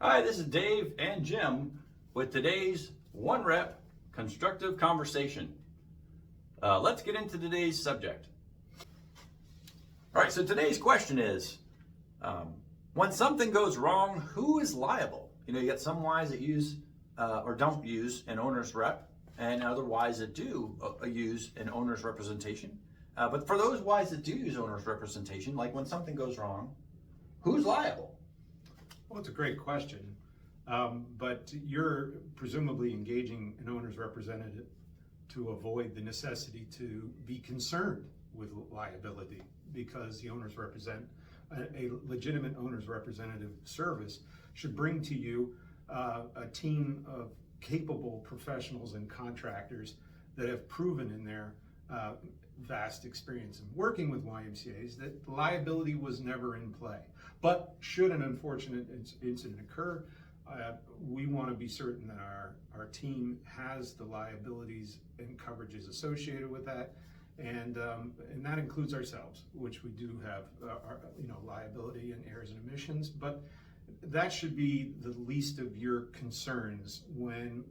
Hi, this is Dave and Jim with today's One Rep Constructive Conversation. Let's get into today's subject. All right, so today's question is, when something goes wrong, who is liable? You got some Ys that use or don't use an owner's rep, and other Ys that do use an owner's representation. But for those Ys that do use owner's representation, like when something goes wrong, who's liable? Well, it's a great question, but you're presumably engaging an owner's representative to avoid the necessity to be concerned with liability, because the owners represent a legitimate owner's representative service should bring to you a team of capable professionals and contractors that have proven in their vast experience in working with YMCAs that liability was never in play. But should an unfortunate incident occur, we want to be certain that our team has the liabilities and coverages associated with that, and that includes ourselves, which we do have liability and errors and omissions, but that should be the least of your concerns when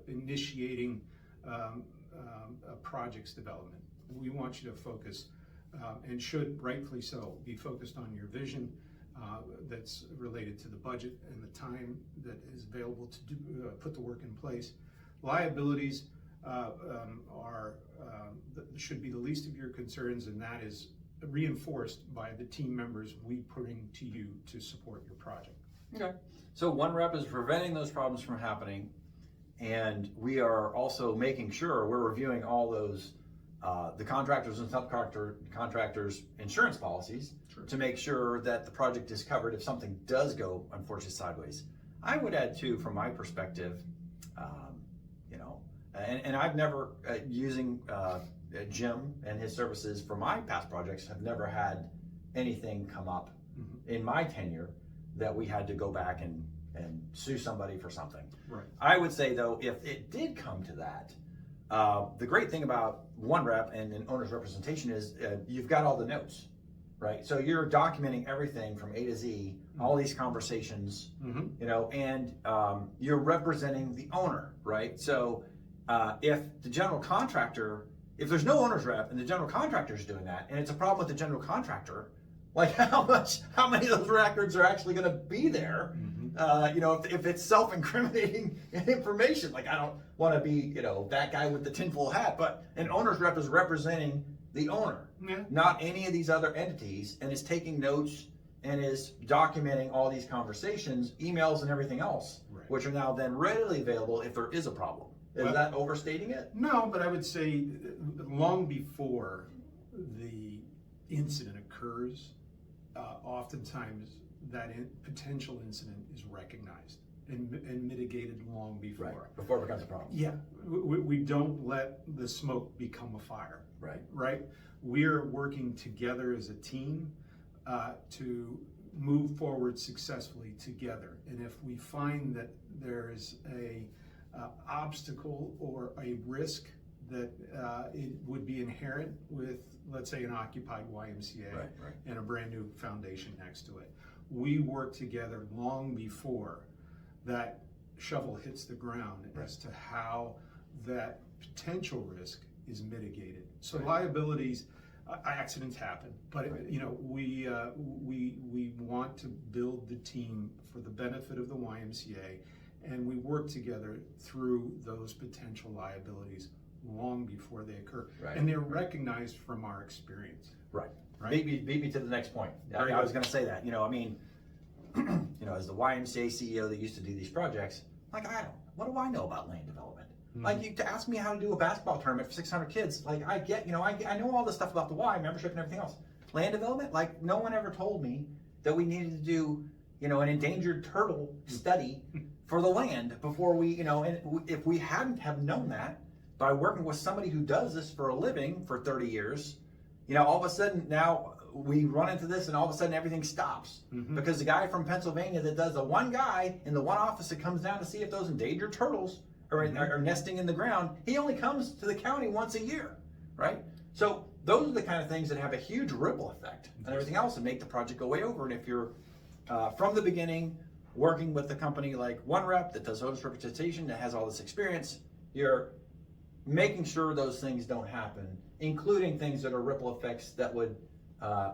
initiating a project's development. We want you to focus, and should rightfully so, be focused on your vision that's related to the budget and the time that is available to put the work in place. Liabilities should be the least of your concerns, and that is reinforced by the team members we bring to you to support your project. Okay. So One Rep is preventing those problems from happening, and we are also making sure we're reviewing all those the contractors and subcontractors insurance policies. Sure. To make sure that the project is covered if something does go unfortunately sideways. I would add too, from my perspective, and I've never using Jim and his services for my past projects have never had anything come up in my tenure that we had to go back and sue somebody for something. Right. I would say though, if it did come to that, the great thing about One Rep and an owner's representation is you've got all the notes, right? So you're documenting everything from A to Z, all these conversations, and you're representing the owner, right? So if the general contractor, if there's no owner's rep and the general contractor is doing that, and it's a problem with the general contractor, like how many of those records are actually going to be there? If it's self-incriminating information, like I don't want to be, that guy with the tinfoil hat, but an owner's rep is representing the owner, not any of these other entities, and is taking notes and is documenting all these conversations, emails and everything else, which are now then readily available if there is a problem. Is that overstating it? No, but I would say long before the incident occurs, oftentimes that potential incident is recognized and mitigated long before. Right. Before it becomes a problem. Yeah, we don't let the smoke become a fire. Right. We're working together as a team to move forward successfully together. And if we find that there is a obstacle or a risk that it would be inherent with, let's say, an occupied YMCA and a brand new foundation next to it, we work together long before that shovel hits the ground as to how that potential risk is mitigated. So liabilities, accidents happen, but we want to build the team for the benefit of the YMCA, and we work together through those potential liabilities long before they occur, and they're recognized from our experience. Right. Beat me to the next point. I was going to say that. As the YMCA CEO that used to do these projects, like what do I know about land development? Like to ask me how to do a basketball tournament for 600 kids, like I know all the stuff about the Y membership and everything else. Land development, like no one ever told me that we needed to do, an endangered turtle study for the land before we, and if we hadn't have known that by working with somebody who does this for a living for 30 years, all of a sudden now we run into this and all of a sudden everything stops because the guy from Pennsylvania that does the one guy in the one office that comes down to see if those endangered turtles are nesting in the ground, he only comes to the county once a year, right? So those are the kind of things that have a huge ripple effect on everything else and make the project go way over. And if you're from the beginning working with a company like OneRep that does owner's representation, that has all this experience, you're making sure those things don't happen, including things that are ripple effects that would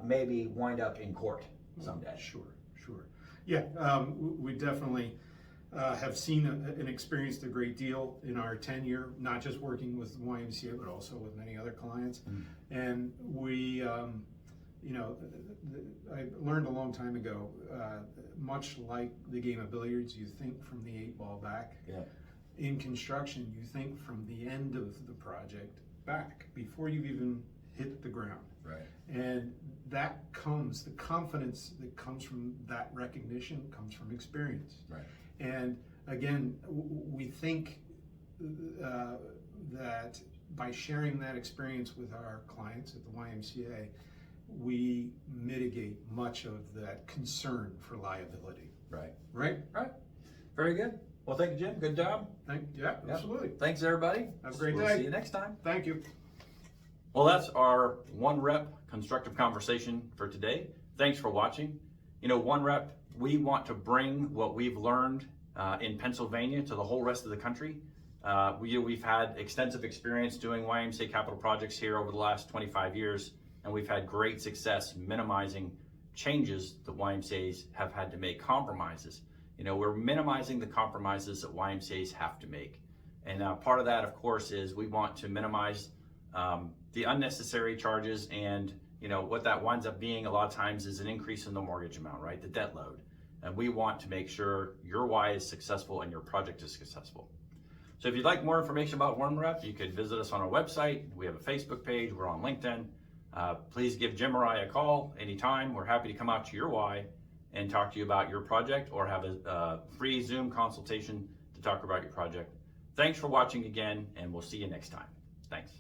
maybe wind up in court someday. Sure. Yeah, we definitely have seen and experienced a great deal in our tenure, not just working with the YMCA, but also with many other clients. And we, I learned a long time ago, much like the game of billiards, you think from the 8-ball back. Yeah. In construction, you think from the end of the project back, before you've even hit the ground. Right. And that comes, the confidence that comes from that recognition comes from experience. Right. And again, we think that by sharing that experience with our clients at the YMCA, we mitigate much of that concern for liability. Right. Right? Right. Very good. Well, thank you, Jim. Good job. Yeah, absolutely. Thanks, everybody. Have a great We'll day. see you next time. Thank you. Well, that's our OneRep constructive conversation for today. Thanks for watching. OneRep, we want to bring what we've learned in Pennsylvania to the whole rest of the country. We've had extensive experience doing YMCA capital projects here over the last 25 years, and we've had great success minimizing changes that YMCAs have had to make, compromises. We're minimizing the compromises that YMCAs have to make. And part of that, of course, is we want to minimize the unnecessary charges, and what that winds up being a lot of times is an increase in the mortgage amount, right? The debt load. And we want to make sure your Y is successful and your project is successful. So if you'd like more information about OneRep, you could visit us on our website. We have a Facebook page. We're on LinkedIn. Please give Jim or I a call anytime. We're happy to come out to your Y and talk to you about your project, or have a free Zoom consultation to talk about your project. Thanks for watching again, and we'll see you next time. Thanks.